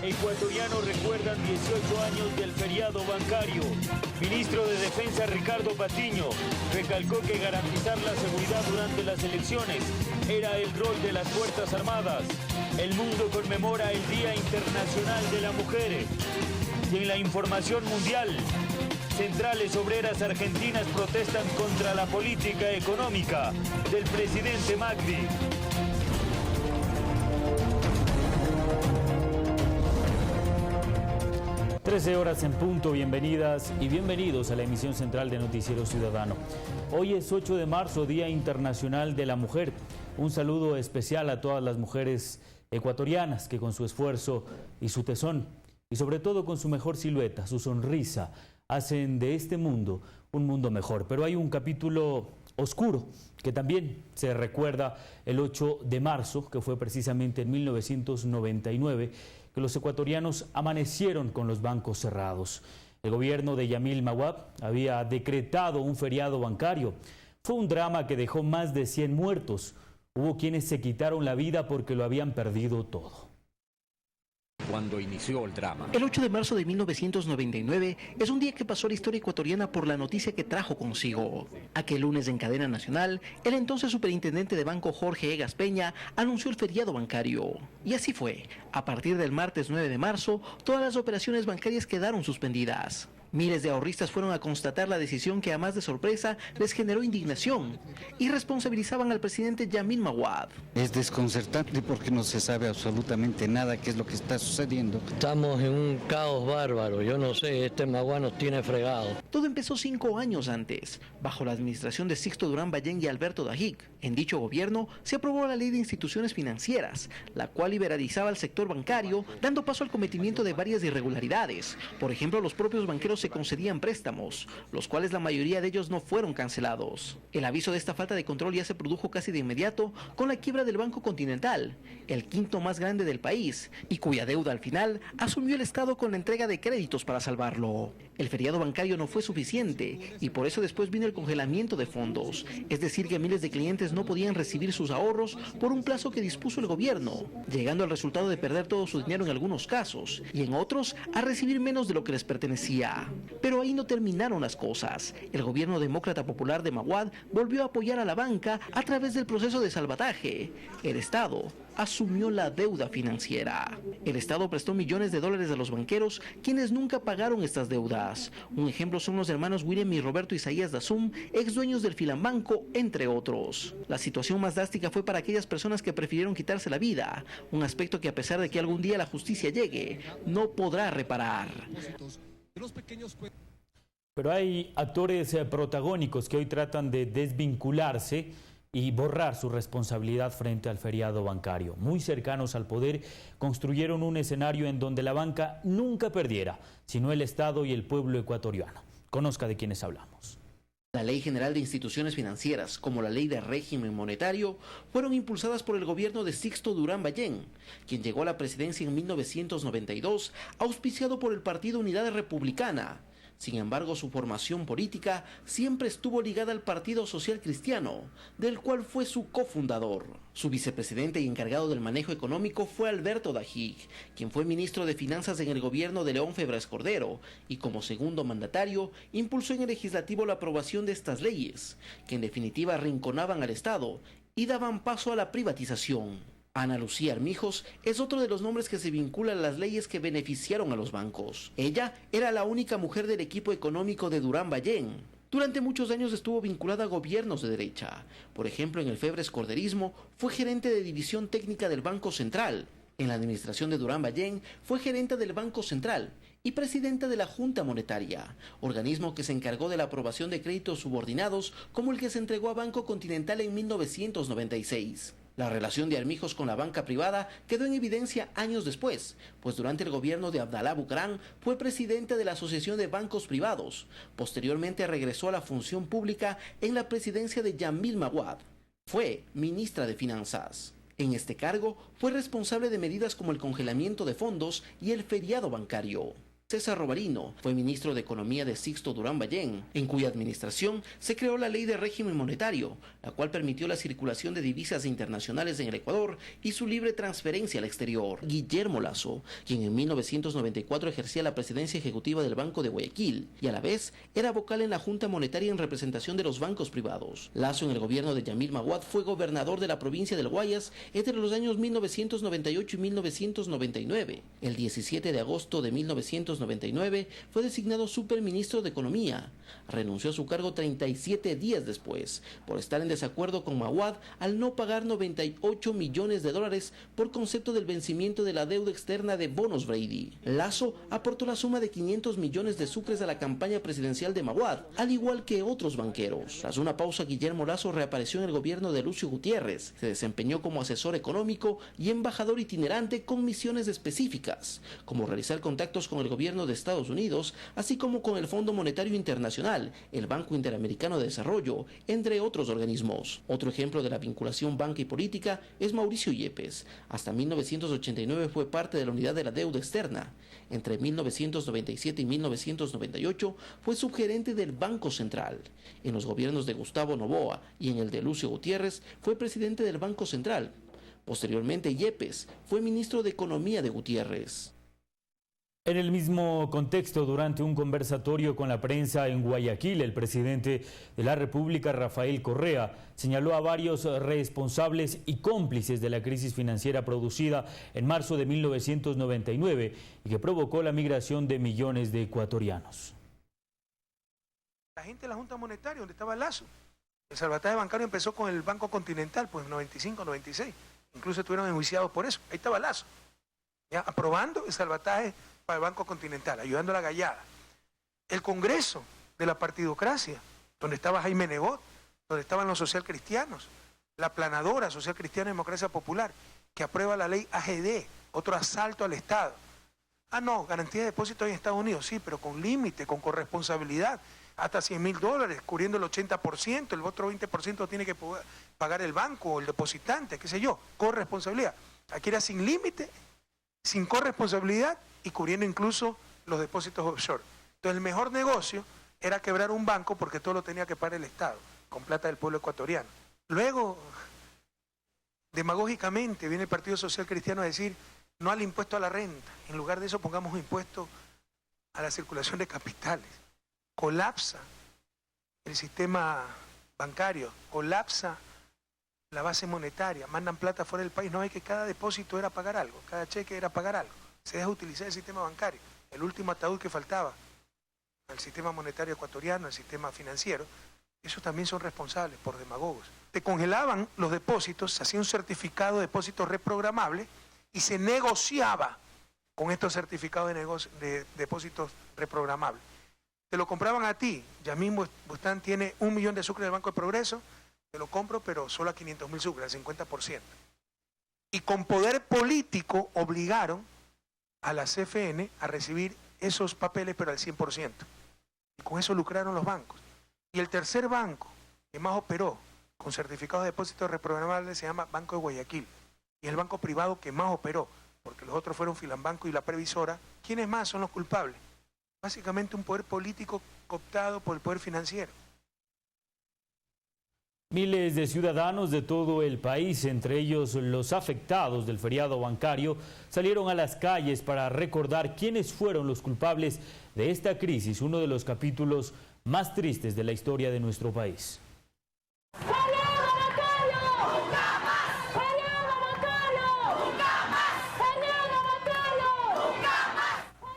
Ecuatorianos recuerdan 18 años del feriado bancario. Ministro de Defensa Ricardo Patiño recalcó que garantizar la seguridad durante las elecciones era el rol de las Fuerzas Armadas. El mundo conmemora el Día Internacional de la Mujer. Y en la información mundial, centrales obreras argentinas protestan contra la política económica del presidente Macri. Horas en punto, bienvenidas y bienvenidos a la emisión central de Noticiero Ciudadano. Hoy es 8 de marzo, Día Internacional de la Mujer. Un saludo especial a todas las mujeres ecuatorianas que con su esfuerzo y su tesón, y sobre todo con su mejor silueta, su sonrisa, hacen de este mundo un mundo mejor. Pero hay un capítulo oscuro que también se recuerda el 8 de marzo, que fue precisamente en 1999, que los ecuatorianos amanecieron con los bancos cerrados. El gobierno de Yamil Maguad había decretado un feriado bancario. Fue un drama que dejó más de 100 muertos. Hubo quienes se quitaron la vida porque lo habían perdido todo. Cuando inició el drama. El 8 de marzo de 1999 es un día que pasó a la historia ecuatoriana por la noticia que trajo consigo. Aquel lunes en cadena nacional, el entonces superintendente de banco Jorge Egas Peña anunció el feriado bancario. Y así fue. A partir del martes 9 de marzo, todas las operaciones bancarias quedaron suspendidas. Miles de ahorristas fueron a constatar la decisión que, a más de sorpresa, les generó indignación y responsabilizaban al presidente Yamil Maguad. Es desconcertante porque no se sabe absolutamente nada qué es lo que está sucediendo. Estamos en un caos bárbaro, yo no sé, este Maguad nos tiene fregado. Todo empezó 5 años antes, bajo la administración de Sixto Durán Ballén y Alberto Dajic. En dicho gobierno se aprobó la Ley de Instituciones Financieras, la cual liberalizaba el sector bancario, dando paso al cometimiento de varias irregularidades. Por ejemplo, los propios banqueros se concedían préstamos, los cuales la mayoría de ellos no fueron cancelados. El aviso de esta falta de control ya se produjo casi de inmediato con la quiebra del Banco Continental, el quinto más grande del país, y cuya deuda al final asumió el Estado con la entrega de créditos para salvarlo. El feriado bancario no fue suficiente y por eso después vino el congelamiento de fondos, es decir que miles de clientes no podían recibir sus ahorros por un plazo que dispuso el gobierno, llegando al resultado de perder todo su dinero en algunos casos y en otros a recibir menos de lo que les pertenecía. Pero ahí no terminaron las cosas. El gobierno demócrata popular de Maguad volvió a apoyar a la banca a través del proceso de salvataje. El Estado asumió la deuda financiera. El Estado prestó millones de dólares a los banqueros, quienes nunca pagaron estas deudas. Un ejemplo son los hermanos William y Roberto Isaías Dazum, ex dueños del Filambanco, entre otros. La situación más drástica fue para aquellas personas que prefirieron quitarse la vida, un aspecto que, a pesar de que algún día la justicia llegue, no podrá reparar. Pero hay actores protagónicos que hoy tratan de desvincularse y borrar su responsabilidad frente al feriado bancario. Muy cercanos al poder, construyeron un escenario en donde la banca nunca perdiera, sino el Estado y el pueblo ecuatoriano. Conozca de quiénes hablamos. La Ley General de Instituciones Financieras, como la Ley de Régimen Monetario, fueron impulsadas por el gobierno de Sixto Durán Ballén, quien llegó a la presidencia en 1992, auspiciado por el Partido Unidad Republicana. Sin embargo, su formación política siempre estuvo ligada al Partido Social Cristiano, del cual fue su cofundador. Su vicepresidente y encargado del manejo económico fue Alberto Dajic, quien fue ministro de Finanzas en el gobierno de León Febres Cordero, y como segundo mandatario, impulsó en el legislativo la aprobación de estas leyes, que en definitiva arrinconaban al Estado y daban paso a la privatización. Ana Lucía Armijos es otro de los nombres que se vinculan a las leyes que beneficiaron a los bancos. Ella era la única mujer del equipo económico de Durán Ballén. Durante muchos años estuvo vinculada a gobiernos de derecha. Por ejemplo, en el Febres Corderismo fue gerente de división técnica del Banco Central. En la administración de Durán Ballén fue gerente del Banco Central y presidenta de la Junta Monetaria, organismo que se encargó de la aprobación de créditos subordinados como el que se entregó a Banco Continental en 1996. La relación de Armijos con la banca privada quedó en evidencia años después, pues durante el gobierno de Abdalá Bucaram fue presidente de la Asociación de Bancos Privados. Posteriormente regresó a la función pública en la presidencia de Yamil Maguad. Fue ministra de Finanzas. En este cargo fue responsable de medidas como el congelamiento de fondos y el feriado bancario. César Robarino fue ministro de Economía de Sixto Durán Ballén, en cuya administración se creó la Ley de Régimen Monetario, la cual permitió la circulación de divisas internacionales en el Ecuador y su libre transferencia al exterior. Guillermo Lasso, quien en 1994 ejercía la presidencia ejecutiva del Banco de Guayaquil y a la vez era vocal en la Junta Monetaria en representación de los bancos privados. Lasso en el gobierno de Yamil Maguad fue gobernador de la provincia del Guayas entre los años 1998 y 1999. El 17 de agosto de 1999 fue designado superministro de Economía. Renunció a su cargo 37 días después por estar en desacuerdo con Maguad al no pagar $98 millones por concepto del vencimiento de la deuda externa de bonos Brady. Lasso aportó la suma de 500 millones de sucres a la campaña presidencial de Maguad, al igual que otros banqueros. Tras una pausa, Guillermo Lasso reapareció en el gobierno de Lucio Gutiérrez. Se desempeñó como asesor económico y embajador itinerante con misiones específicas, como realizar contactos con el gobierno de Estados Unidos, así como con el Fondo Monetario Internacional, el Banco Interamericano de Desarrollo, entre otros organismos. Otro ejemplo de la vinculación banca y política es Mauricio Yepes. Hasta 1989 fue parte de la unidad de la deuda externa. Entre 1997 y 1998 fue subgerente del Banco Central. En los gobiernos de Gustavo Noboa y en el de Lucio Gutiérrez fue presidente del Banco Central. Posteriormente, Yepes fue ministro de Economía de Gutiérrez. En el mismo contexto, durante un conversatorio con la prensa en Guayaquil, el presidente de la República, Rafael Correa, señaló a varios responsables y cómplices de la crisis financiera producida en marzo de 1999 y que provocó la migración de millones de ecuatorianos. La gente de la Junta Monetaria, donde estaba Lasso, el salvataje bancario empezó con el Banco Continental, pues en 95, 96. Incluso estuvieron enjuiciados por eso. Ahí estaba Lasso, ya aprobando el salvataje para el Banco Continental, ayudando a la gallada. El Congreso de la partidocracia, donde estaba Jaime Nebot, donde estaban los socialcristianos, la planadora Social Cristiana Democracia Popular, que aprueba la ley AGD, otro asalto al Estado. Ah, no, garantía de depósito en Estados Unidos, sí, pero con límite, con corresponsabilidad, hasta $100.000, cubriendo el 80%, el otro 20% tiene que pagar el banco o el depositante, qué sé yo, corresponsabilidad. Aquí era sin límite, sin corresponsabilidad y cubriendo incluso los depósitos offshore. Entonces el mejor negocio era quebrar un banco porque todo lo tenía que pagar el Estado, con plata del pueblo ecuatoriano. Luego, demagógicamente, viene el Partido Social Cristiano a decir no al impuesto a la renta. En lugar de eso pongamos un impuesto a la circulación de capitales. Colapsa el sistema bancario, colapsa la base monetaria, mandan plata fuera del país. No es que cada depósito era pagar algo, cada cheque era pagar algo. Se deja utilizar el sistema bancario, el último ataúd que faltaba al sistema monetario ecuatoriano, al sistema financiero. Esos también son responsables por demagogos. Te congelaban los depósitos, se hacía un certificado de depósito reprogramable y se negociaba con estos certificados de depósitos reprogramables. Te lo compraban a ti. Yamil Bustán tiene 1 millón de sucres del Banco de Progreso, te lo compro, pero solo a 500.000 sucres, al 50%. Y con poder político obligaron a la CFN a recibir esos papeles, pero al 100%. Y con eso lucraron los bancos. Y el tercer banco que más operó con certificados de depósitos reprogramables se llama Banco de Guayaquil. Y es el banco privado que más operó, porque los otros fueron Filambanco y la Previsora. ¿Quiénes más son los culpables? Básicamente un poder político cooptado por el poder financiero. Miles de ciudadanos de todo el país, entre ellos los afectados del feriado bancario, salieron a las calles para recordar quiénes fueron los culpables de esta crisis, uno de los capítulos más tristes de la historia de nuestro país.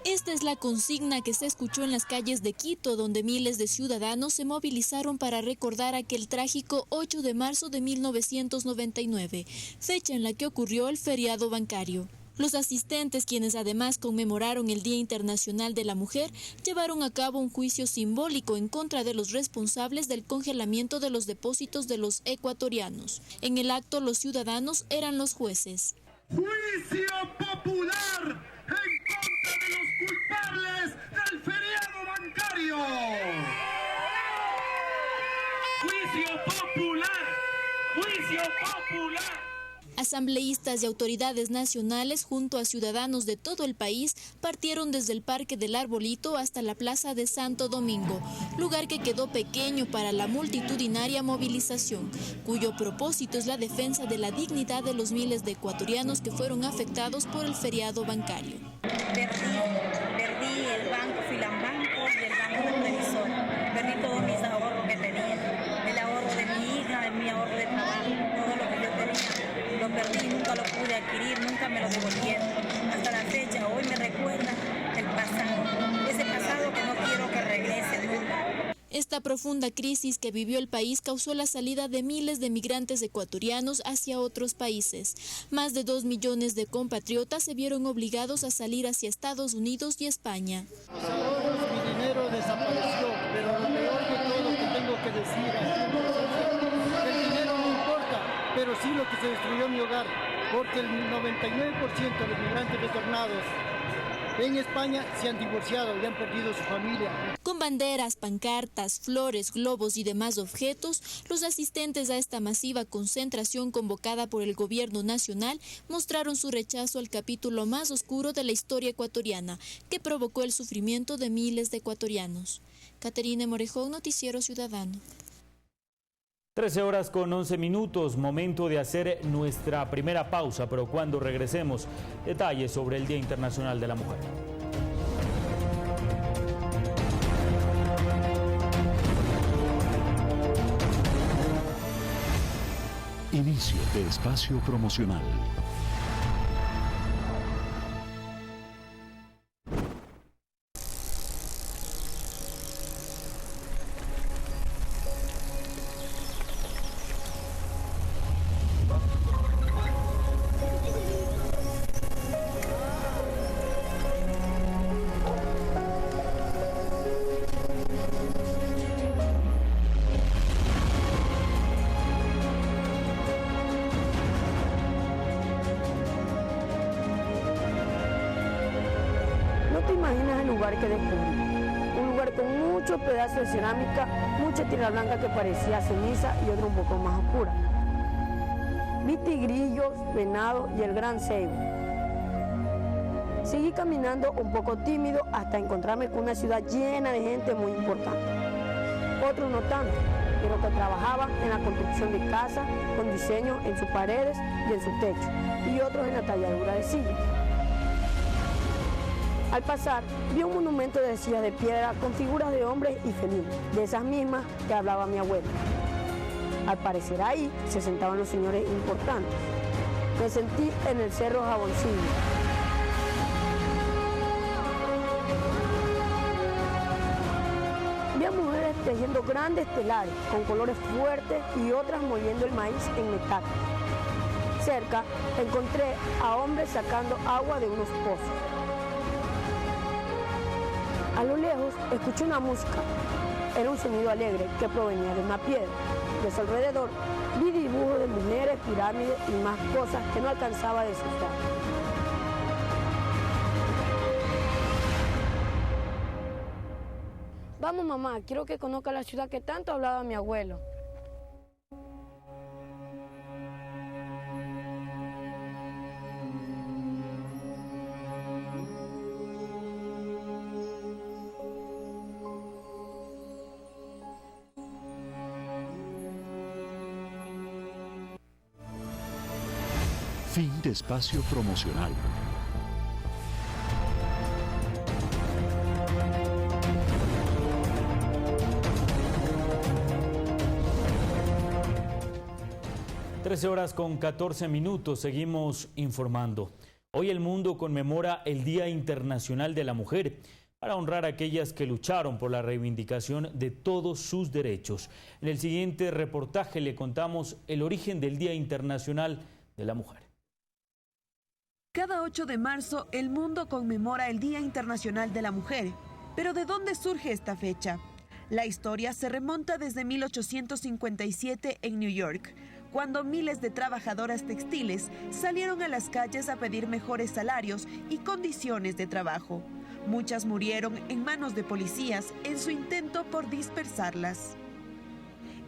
Esta es la consigna que se escuchó en las calles de Quito, donde miles de ciudadanos se movilizaron para recordar aquel trágico 8 de marzo de 1999, fecha en la que ocurrió el feriado bancario. Los asistentes, quienes además conmemoraron el Día Internacional de la Mujer, llevaron a cabo un juicio simbólico en contra de los responsables del congelamiento de los depósitos de los ecuatorianos. En el acto, los ciudadanos eran los jueces. ¡Juicio popular en contra de los culpables del feriado bancario! ¡Juicio popular! ¡Juicio popular! Asambleístas y autoridades nacionales, junto a ciudadanos de todo el país, partieron desde el Parque del Arbolito hasta la Plaza de Santo Domingo, lugar que quedó pequeño para la multitudinaria movilización, cuyo propósito es la defensa de la dignidad de los miles de ecuatorianos que fueron afectados por el feriado bancario. Perdí el banco Filambanco y el banco de Previsor. Perdí todos mis ahorros que tenía, el ahorro de mi hija, mi ahorro de trabajo, todo lo que yo tenía, lo perdí, nunca lo pude adquirir, nunca me lo devolvieron. Hasta la fecha, hoy me recuerda el pasado, ese pasado que no quiero que regrese nunca. Esta profunda crisis que vivió el país causó la salida de miles de migrantes ecuatorianos hacia otros países. Más de 2 millones de compatriotas se vieron obligados a salir hacia Estados Unidos y España. Mis ahorros, mi dinero desapareció, pero lo peor de todo que tengo que decir es que el dinero no importa, pero sí lo que se destruyó mi hogar, porque el 99% de los migrantes retornados en España se han divorciado y han perdido su familia. Con banderas, pancartas, flores, globos y demás objetos, los asistentes a esta masiva concentración convocada por el gobierno nacional mostraron su rechazo al capítulo más oscuro de la historia ecuatoriana, que provocó el sufrimiento de miles de ecuatorianos. Caterina Morejón, Noticiero Ciudadano. 13 horas con 11 minutos, momento de hacer nuestra primera pausa, pero cuando regresemos, detalles sobre el Día Internacional de la Mujer. Inicio de espacio promocional. Que descubrí. Un lugar con muchos pedazos de cerámica, mucha tierra blanca que parecía ceniza y otra un poco más oscura. Vi tigrillos, venado y el gran ceibo. Seguí caminando un poco tímido hasta encontrarme con una ciudad llena de gente muy importante. Otros no tanto, pero que trabajaban en la construcción de casas, con diseños en sus paredes y en su techo, y otros en la talladura de sillas. Al pasar, vi un monumento de sillas de piedra con figuras de hombres y felinos, de esas mismas que hablaba mi abuela. Al parecer ahí se sentaban los señores importantes. Me sentí en el Cerro Jaboncillo. Vi a mujeres tejiendo grandes telares con colores fuertes y otras moliendo el maíz en metal. Cerca encontré a hombres sacando agua de unos pozos. A lo lejos escuché una música. Era un sonido alegre que provenía de una piedra. De su alrededor vi dibujos de mujeres, pirámides y más cosas que no alcanzaba a descifrar. Vamos, mamá, quiero que conozca la ciudad que tanto hablaba mi abuelo. Fin de espacio promocional. Horas con 14 minutos, seguimos informando. Hoy el mundo conmemora el Día Internacional de la Mujer para honrar a aquellas que lucharon por la reivindicación de todos sus derechos. En el siguiente reportaje le contamos el origen del Día Internacional de la Mujer. Cada 8 de marzo el mundo conmemora el Día Internacional de la Mujer. ¿Pero de dónde surge esta fecha? La historia se remonta desde 1857 en New York, cuando miles de trabajadoras textiles salieron a las calles a pedir mejores salarios y condiciones de trabajo. Muchas murieron en manos de policías en su intento por dispersarlas.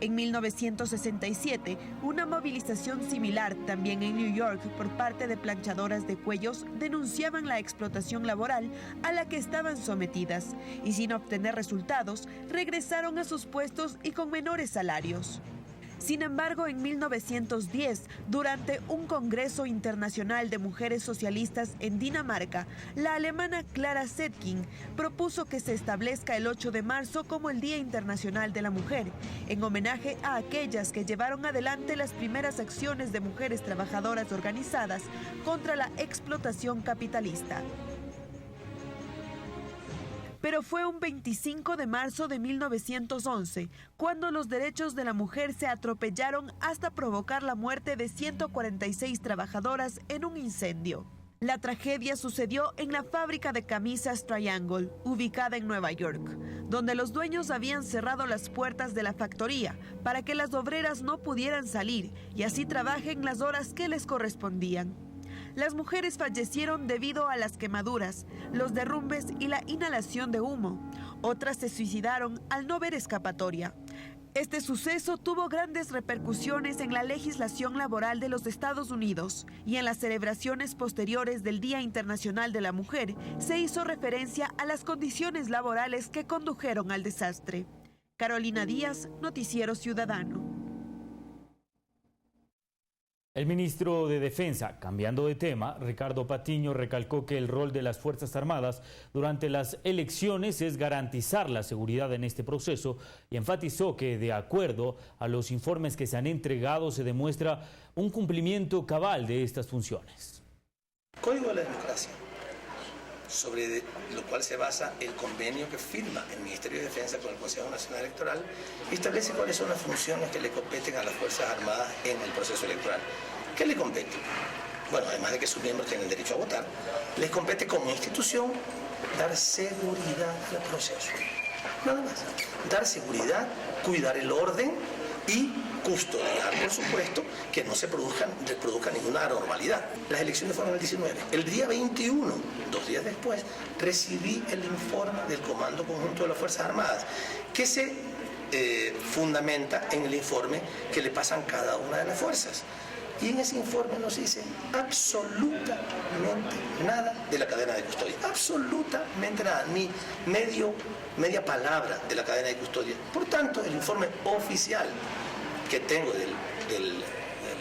En 1967, una movilización similar, también en New York, por parte de planchadoras de cuellos, denunciaban la explotación laboral a la que estaban sometidas y sin obtener resultados, regresaron a sus puestos y con menores salarios. Sin embargo, en 1910, durante un congreso internacional de mujeres socialistas en Dinamarca, la alemana Clara Zetkin propuso que se establezca el 8 de marzo como el Día Internacional de la Mujer, en homenaje a aquellas que llevaron adelante las primeras acciones de mujeres trabajadoras organizadas contra la explotación capitalista. Pero fue un 25 de marzo de 1911 cuando los derechos de la mujer se atropellaron hasta provocar la muerte de 146 trabajadoras en un incendio. La tragedia sucedió en la fábrica de camisas Triangle, ubicada en Nueva York, donde los dueños habían cerrado las puertas de la factoría para que las obreras no pudieran salir y así trabajen las horas que les correspondían. Las mujeres fallecieron debido a las quemaduras, los derrumbes y la inhalación de humo. Otras se suicidaron al no ver escapatoria. Este suceso tuvo grandes repercusiones en la legislación laboral de los Estados Unidos y en las celebraciones posteriores del Día Internacional de la Mujer se hizo referencia a las condiciones laborales que condujeron al desastre. Carolina Díaz, Noticiero Ciudadano. El ministro de Defensa, cambiando de tema, Ricardo Patiño, recalcó que el rol de las Fuerzas Armadas durante las elecciones es garantizar la seguridad en este proceso y enfatizó que, de acuerdo a los informes que se han entregado, se demuestra un cumplimiento cabal de estas funciones. Código de la democracia, sobre lo cual se basa el convenio que firma el Ministerio de Defensa con el Consejo Nacional Electoral, establece cuáles son las funciones que le competen a las Fuerzas Armadas en el proceso electoral. ¿Qué le compete? Bueno, además de que sus miembros tienen derecho a votar, les compete como institución dar seguridad al proceso. Nada más. Dar seguridad, cuidar el orden y custodiar, por supuesto, que no se produzca ninguna anormalidad. Las elecciones fueron el 19. El día 21, 2 días después, recibí el informe del Comando Conjunto de las Fuerzas Armadas, que se fundamenta en el informe que le pasan cada una de las fuerzas. Y en ese informe nos dice absolutamente nada de la cadena de custodia. Absolutamente nada, ni media palabra de la cadena de custodia. Por tanto, el informe oficial que tengo del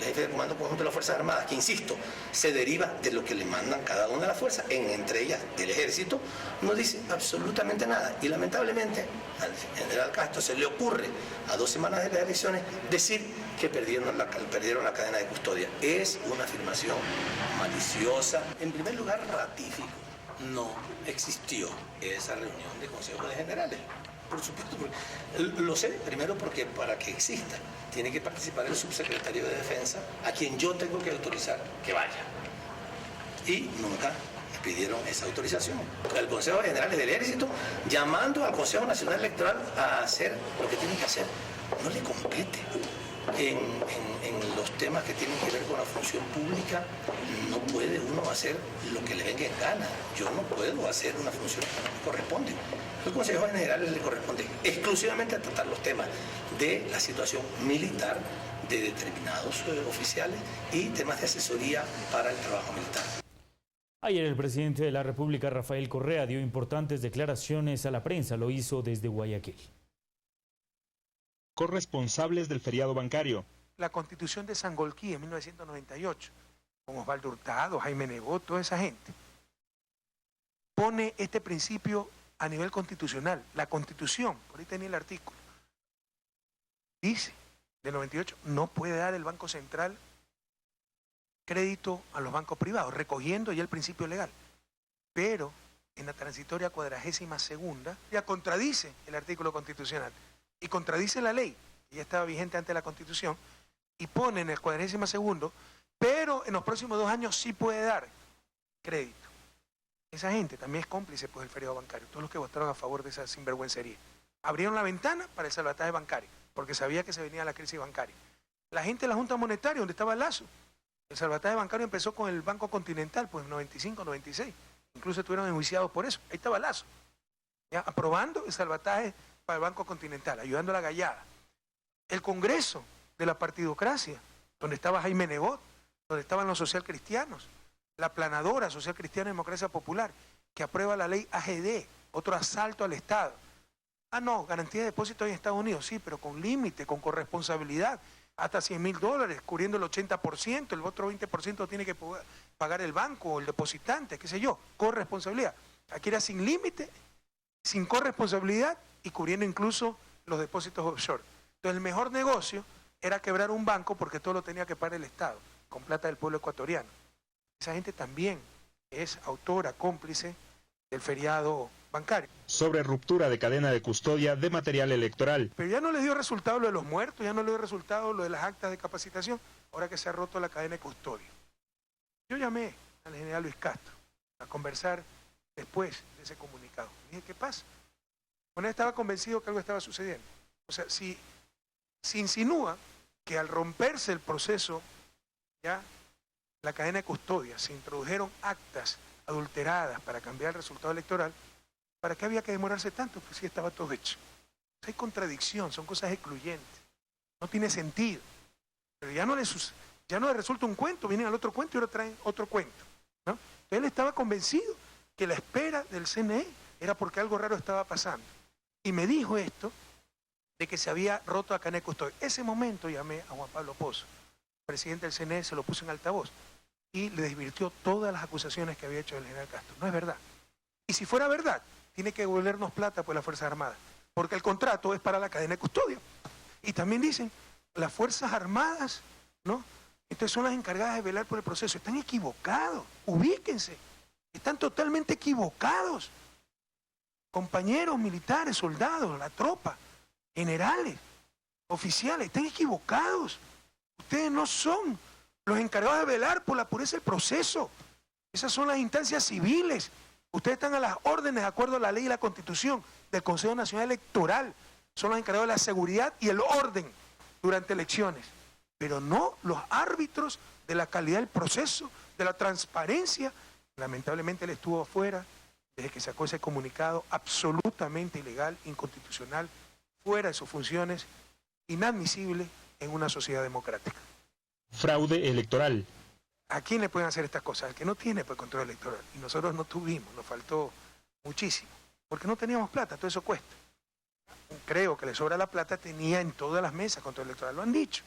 jefe de Comando Conjunto de las Fuerzas Armadas, que insisto, se deriva de lo que le mandan cada una de las fuerzas, entre ellas del Ejército, no dice absolutamente nada. Y lamentablemente al general Castro se le ocurre, a 2 semanas de las elecciones, decir que perdieron la cadena de custodia. Es una afirmación maliciosa. En primer lugar, ratifico, no existió esa reunión de Consejo de Generales. Por supuesto, lo sé, primero porque para que exista tiene que participar el subsecretario de Defensa, a quien yo tengo que autorizar que vaya. Y nunca me pidieron esa autorización. El Consejo de Generales del Ejército, llamando al Consejo Nacional Electoral a hacer lo que tiene que hacer, no le compete. En los temas que tienen que ver con la función pública, no puede uno hacer lo que le venga en gana. Yo no puedo hacer una función que no me corresponde. Al Consejo General le corresponde exclusivamente a tratar los temas de la situación militar de determinados oficiales y temas de asesoría para el trabajo militar. Ayer el presidente de la República, Rafael Correa, dio importantes declaraciones a la prensa. Lo hizo desde Guayaquil. Corresponsables del feriado bancario. La Constitución de Sangolquí en 1998, con Osvaldo Hurtado, Jaime Nebot, toda esa gente, pone este principio a nivel constitucional. La Constitución, por ahí tenía el artículo, dice, del 98, no puede dar el Banco Central crédito a los bancos privados, recogiendo ya el principio legal. Pero en la transitoria 42ª ya contradice el artículo constitucional y contradice la ley, que ya estaba vigente ante la Constitución, y pone en el 42º, pero en los próximos 2 años sí puede dar crédito. Esa gente también es cómplice pues, del feriado bancario, todos los que votaron a favor de esa sinvergüencería. Abrieron la ventana para el salvataje bancario, porque sabía que se venía la crisis bancaria. La gente de la Junta Monetaria, donde estaba Lazo, el salvataje bancario empezó con el Banco Continental, pues en 95, 96. Incluso estuvieron enjuiciados por eso. Ahí estaba Lazo, ¿ya? Aprobando el salvataje para el Banco Continental, ayudando a la gallada. el Congreso de la partidocracia, donde estaba Jaime Nebot, donde estaban los socialcristianos, la planadora Social Cristiana y Democracia Popular, que aprueba la ley AGD, otro asalto al Estado. Ah, no, garantía de depósito en Estados Unidos, sí, pero con límite, con corresponsabilidad, hasta $100.000, cubriendo el 80%, el otro 20% tiene que pagar el banco o el depositante, qué sé yo, corresponsabilidad. Aquí era sin límite, sin corresponsabilidad y cubriendo incluso los depósitos offshore. Entonces el mejor negocio era quebrar un banco porque todo lo tenía que pagar el Estado, con plata del pueblo ecuatoriano. Esa gente también es autora, cómplice del feriado bancario. Sobre ruptura de cadena de custodia de material electoral. Pero ya no le dio resultado lo de los muertos, ya no le dio resultado lo de las actas de capacitación, ahora que se ha roto la cadena de custodia. Yo llamé al general Luis Castro a conversar después de ese comunicado. Le dije, ¿qué pasa? Bueno, él estaba convencido que algo estaba sucediendo. O sea, si insinúa que al romperse el proceso, ya la cadena de custodia, se introdujeron actas adulteradas para cambiar el resultado electoral, ¿para qué había que demorarse tanto? Pues sí estaba todo hecho. O sea, hay contradicción, son cosas excluyentes. No tiene sentido. Pero ya no le resulta un cuento, vienen al otro cuento y ahora traen otro cuento, ¿no? Entonces él estaba convencido que la espera del CNE era porque algo raro estaba pasando. Y me dijo esto, de que se había roto la cadena de custodia. Ese momento llamé a Juan Pablo Pozo, presidente del CNE, se lo puse en altavoz y le desvirtió todas las acusaciones que había hecho el general Castro. No es verdad. Y si fuera verdad, tiene que devolvernos plata por las Fuerzas Armadas, porque el contrato es para la cadena de custodia. Y también dicen, las Fuerzas Armadas, ¿no? Entonces son las encargadas de velar por el proceso. Están equivocados, ubíquense. Están totalmente equivocados. Compañeros militares, soldados, la tropa, generales, oficiales, están equivocados. Ustedes no son los encargados de velar por la pureza del proceso. Esas son las instancias civiles. Ustedes están a las órdenes de acuerdo a la ley y la Constitución del Consejo Nacional Electoral. Son los encargados de la seguridad y el orden durante elecciones. Pero no los árbitros de la calidad del proceso, de la transparencia. Lamentablemente él estuvo afuera desde que sacó ese comunicado absolutamente ilegal, inconstitucional, fuera de sus funciones, inadmisible en una sociedad democrática. Fraude electoral. ¿A quién le pueden hacer estas cosas? Al que no tiene pues, control electoral. Y nosotros no tuvimos, nos faltó muchísimo. Porque no teníamos plata, todo eso cuesta. Creo que le sobra la plata, tenía en todas las mesas control electoral, lo han dicho.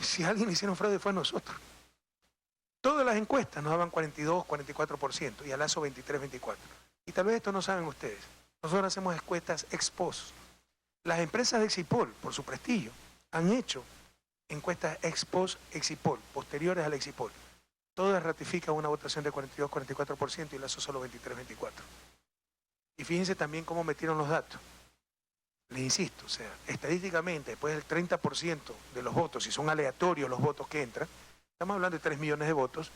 Si a alguien le hicieron fraude fue a nosotros. Todas las encuestas nos daban 42, 44% y a Lazo 23, 24%. Y tal vez esto no saben ustedes. Nosotros hacemos encuestas ex post. Las empresas de Exipol, por su prestigio, han hecho encuestas ex post, Exipol, posteriores al Exipol. Todas ratifican una votación de 42, 44% y Lazo solo 23, 24%. Y fíjense también cómo metieron los datos. Les insisto, o sea, estadísticamente, después del 30% de los votos, si son aleatorios los votos que entran, estamos hablando de 3 millones de votos,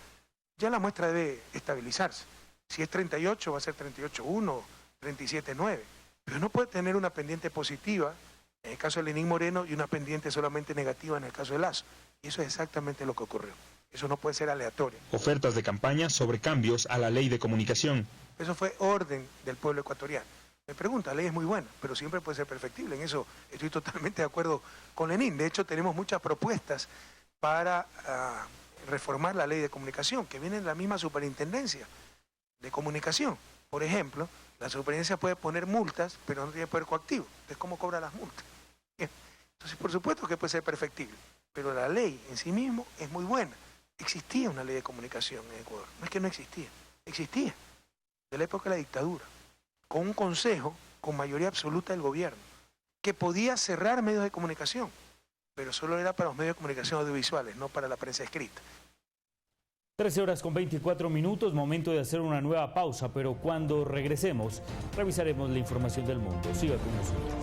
ya la muestra debe estabilizarse. Si es 38, va a ser 38-1, 37-9. Pero no puede tener una pendiente positiva en el caso de Lenín Moreno y una pendiente solamente negativa en el caso de Lazo. Y eso es exactamente lo que ocurrió. Eso no puede ser aleatorio. Ofertas de campaña sobre cambios a la ley de comunicación. Eso fue orden del pueblo ecuatoriano. Me pregunta, la ley es muy buena, pero siempre puede ser perfectible. En eso estoy totalmente de acuerdo con Lenín. De hecho, tenemos muchas propuestas para reformar la ley de comunicación, que viene de la misma superintendencia de comunicación. Por ejemplo, la superintendencia puede poner multas, pero no tiene poder coactivo. Entonces, ¿cómo cobra las multas? Entonces, por supuesto que puede ser perfectible, pero la ley en sí mismo es muy buena. Existía una ley de comunicación en Ecuador. No es que no existía, existía. De la época de la dictadura, con un consejo con mayoría absoluta del gobierno, que podía cerrar medios de comunicación, pero solo era para los medios de comunicación audiovisuales, no para la prensa escrita. 13:24, momento de hacer una nueva pausa, pero cuando regresemos, revisaremos la información del mundo. Siga con nosotros.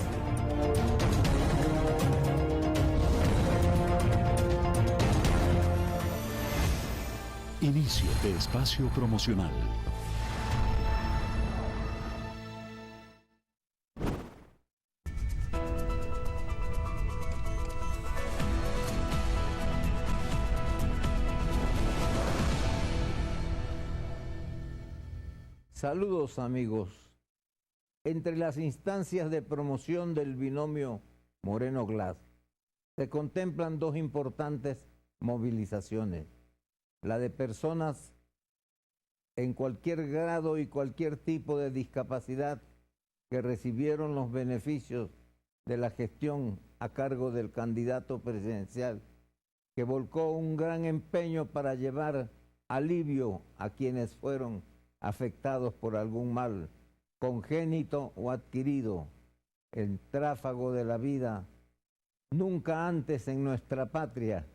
Inicio de espacio promocional. Saludos amigos. Entre las instancias de promoción del binomio Moreno-Glass, se contemplan dos importantes movilizaciones, la de personas en cualquier grado y cualquier tipo de discapacidad que recibieron los beneficios de la gestión a cargo del candidato presidencial, que volcó un gran empeño para llevar alivio a quienes fueron afectados por algún mal, congénito o adquirido, el tráfago de la vida. Nunca antes en nuestra patria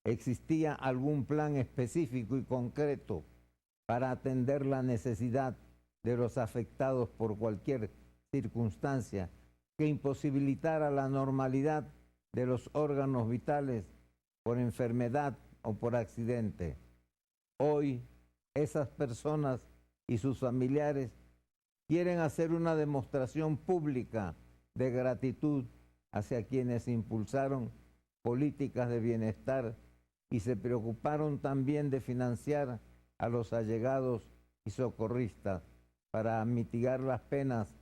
existía algún plan específico y concreto para atender la necesidad de los afectados por cualquier circunstancia que imposibilitara la normalidad de los órganos vitales por enfermedad o por accidente. Hoy, esas personas y sus familiares quieren hacer una demostración pública de gratitud hacia quienes impulsaron políticas de bienestar y se preocuparon también de financiar a los allegados y socorristas para mitigar las penas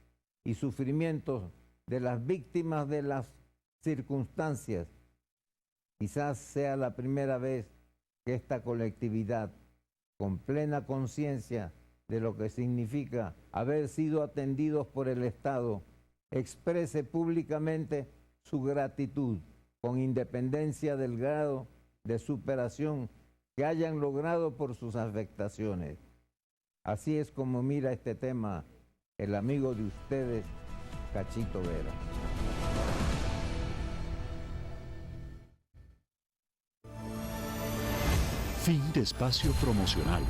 y sufrimientos de las víctimas de las circunstancias. Quizás sea la primera vez que esta colectividad, con plena conciencia de lo que significa haber sido atendidos por el Estado, exprese públicamente su gratitud, con independencia del grado de superación que hayan logrado por sus afectaciones. Así es como mira este tema el amigo de ustedes, Cachito Vera. Fin de espacio promocional.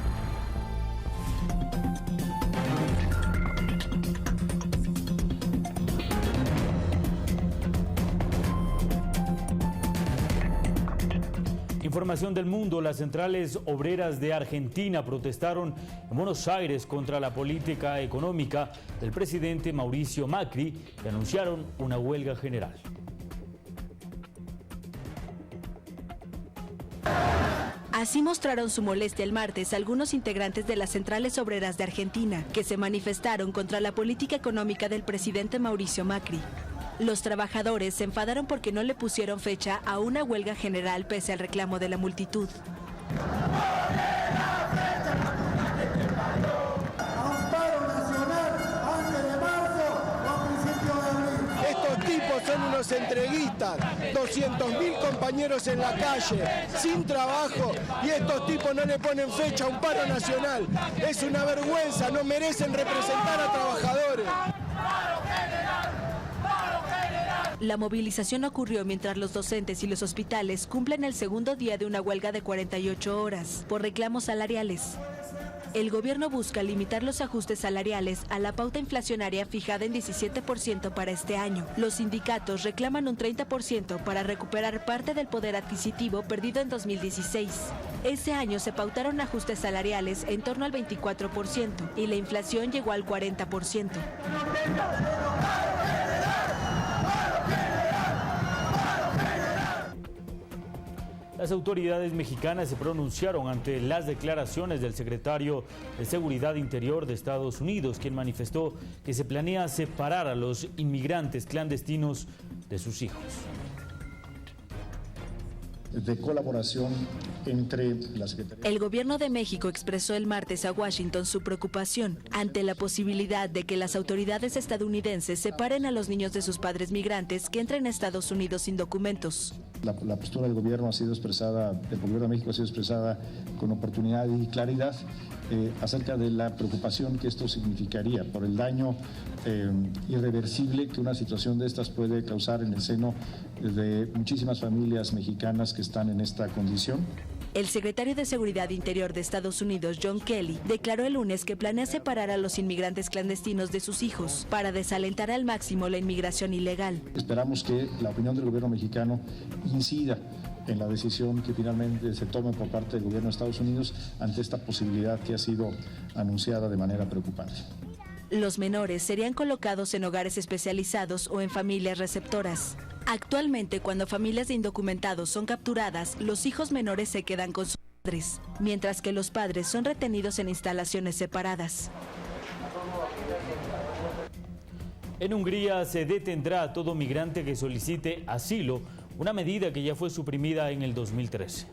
Información del mundo. Las centrales obreras de Argentina protestaron en Buenos Aires contra la política económica del presidente Mauricio Macri y anunciaron una huelga general. Así mostraron su molestia el martes algunos integrantes de las centrales obreras de Argentina, que se manifestaron contra la política económica del presidente Mauricio Macri. Los trabajadores se enfadaron porque no le pusieron fecha a una huelga general pese al reclamo de la multitud. Estos tipos son unos entreguistas, 200.000 compañeros en la calle, sin trabajo, y estos tipos no le ponen fecha a un paro nacional. Es una vergüenza, no merecen representar a trabajadores. La movilización ocurrió mientras los docentes y los hospitales cumplen el segundo día de una huelga de 48 horas por reclamos salariales. El gobierno busca limitar los ajustes salariales a la pauta inflacionaria fijada en 17% para este año. Los sindicatos reclaman un 30% para recuperar parte del poder adquisitivo perdido en 2016. Ese año se pautaron ajustes salariales en torno al 24% y la inflación llegó al 40%. Las autoridades mexicanas se pronunciaron ante las declaraciones del secretario de Seguridad Interior de Estados Unidos, quien manifestó que se planea separar a los inmigrantes clandestinos de sus hijos. De colaboración entre la Secretaría. El gobierno de México expresó el martes a Washington su preocupación ante la posibilidad de que las autoridades estadounidenses separen a los niños de sus padres migrantes que entren a Estados Unidos sin documentos. La postura del gobierno ha sido expresada, del gobierno de México ha sido expresada con oportunidad y claridad acerca de la preocupación que esto significaría por el daño irreversible que una situación de estas puede causar en el seno de muchísimas familias mexicanas que están en esta condición. El secretario de Seguridad Interior de Estados Unidos, John Kelly, declaró el lunes que planea separar a los inmigrantes clandestinos de sus hijos para desalentar al máximo la inmigración ilegal. Esperamos que la opinión del gobierno mexicano incida en la decisión que finalmente se tome por parte del gobierno de Estados Unidos ante esta posibilidad que ha sido anunciada de manera preocupante. Los menores serían colocados en hogares especializados o en familias receptoras. Actualmente, cuando familias de indocumentados son capturadas, los hijos menores se quedan con sus padres, mientras que los padres son retenidos en instalaciones separadas. En Hungría se detendrá a todo migrante que solicite asilo una medida que ya fue suprimida en el 2013.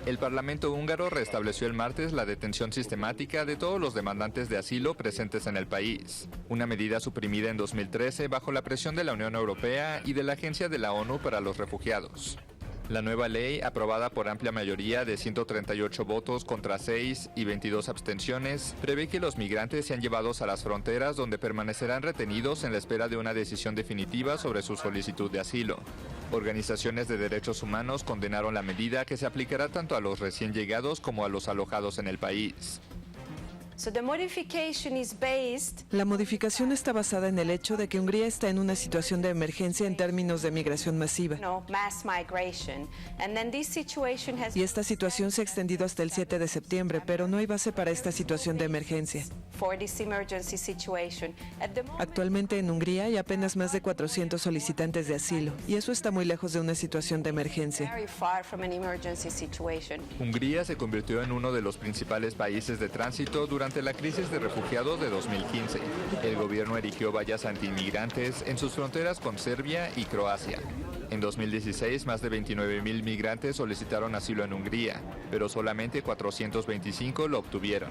El Parlamento húngaro restableció el martes la detención sistemática de todos los demandantes de asilo presentes en el país, una medida suprimida en 2013 bajo la presión de la Unión Europea y de la Agencia de la ONU para los Refugiados. La nueva ley, aprobada por amplia mayoría de 138 votos contra 6 y 22 abstenciones, prevé que los migrantes sean llevados a las fronteras donde permanecerán retenidos en la espera de una decisión definitiva sobre su solicitud de asilo. Organizaciones de derechos humanos condenaron la medida, que se aplicará tanto a los recién llegados como a los alojados en el país. La modificación está basada en el hecho de que Hungría está en una situación de emergencia en términos de migración masiva. Y esta situación se ha extendido hasta el 7 de septiembre, pero no hay base para esta situación de emergencia. Actualmente en Hungría hay apenas más de 400 solicitantes de asilo, y eso está muy lejos de una situación de emergencia. Hungría se convirtió en uno de los principales países de tránsito durante la crisis de refugiados de 2015. El gobierno erigió vallas antiinmigrantes en sus fronteras con Serbia y Croacia. En 2016, más de 29,000 migrantes solicitaron asilo en Hungría, pero solamente 425 lo obtuvieron.